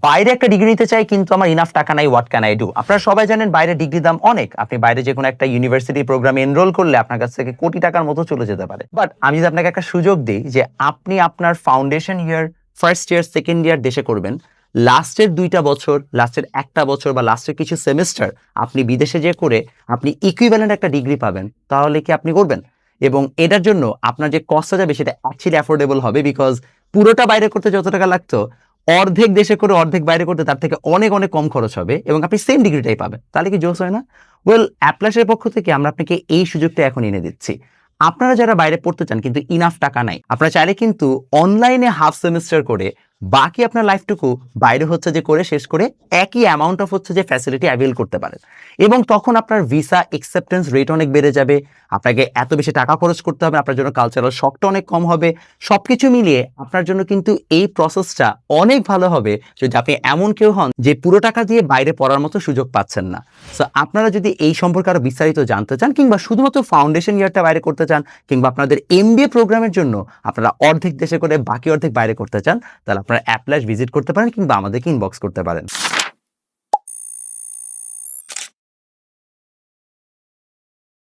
বাইরে একটা ডিগ্রি নিতে চাই কিন্তু আমার ইনাফ টাকা নাই, হোয়াট ক্যান আই ডু? আপনারা সবাই জানেন বাইরে ডিগ্রির দাম অনেক। আপনি বাইরে যে কোনো একটা ইউনিভার্সিটি প্রোগ্রামে এনরোল করলে আপনার কাছ থেকে কোটি টাকার মতো চলে যেতে পারে। বাট আমি যদি আপনাকে একটা সুযোগ দিই যে আপনি আপনার ফাউন্ডেশন ইয়ার, ফার্স্ট ইয়ার, সেকেন্ড ইয়ার দেশে করবেন, লাস্টের 2টা বছর, লাস্টের 1টা বছর বা লাস্টের কিছু সেমিস্টার আপনি বিদেশে যেয়ে করে আপনি ইকুইভ্যালেন্ট একটা ডিগ্রি পাবেন, তাহলে কি আপনি করবেন? এবং এটার জন্য আপনার যে কস্টটা যাবে সেটা অ্যাকচুয়ালি অ্যাফোর্ডেবল হবে, বিকজ পুরোটা বাইরে করতে যত টাকা লাগতো অর্ধেক দেশে করে অর্ধেক বাইরে করতে তার থেকে অনেক অনেক কম খরচ হবে এবং আপনি সেম ডিগ্রিটাই পাবেন। তাহলে কি জোস হয় না? ওয়েল, অ্যাপ্লাসের পক্ষ থেকে আমরা আপনাকে এই সুযোগটা এখন এনে দিচ্ছি। আপনারা যারা বাইরে পড়তে চান কিন্তু ইনাফ টাকা নাই, আপনারা চাইলে কিন্তু অনলাইনে হাফ সেমিস্টার করে বাকি আপনার লাইফটুকু বাইরে হচ্ছে যে করে শেষ করে একই অ্যামাউন্ট অফ হচ্ছে যে ফ্যাসিলিটি অ্যাভেল করতে পারেন। এবং তখন আপনার ভিসা অ্যাকসেপ্টেন্স রেট অনেক বেড়ে যাবে, আপনাকে এত বেশি টাকা খরচ করতে হবে, আপনার জন্য কালচারাল শকটা অনেক কম হবে। সবকিছু মিলিয়ে আপনার জন্য কিন্তু এই প্রসেসটা অনেক ভালো হবে যদি আপনি এমন কেউ হন যে পুরো টাকা দিয়ে বাইরে পড়ার মতো সুযোগ পাচ্ছেন না। সো আপনারা যদি এই সম্পর্কে আরো বিস্তারিত জানতে চান কিংবা শুধুমাত্র ফাউন্ডেশন ইয়ারটা বাইরে করতে চান কিংবা আপনাদের এমবিএ প্রোগ্রামের জন্য আপনারা অর্ধেক দেশে করে বাকি অর্ধেক বাইরে করতে চান, তাহলে আপনারা অ্যাপ্লাস ভিজিট করতে পারেন কিংবা আমাদেরকে ইনবক্স করতে পারেন।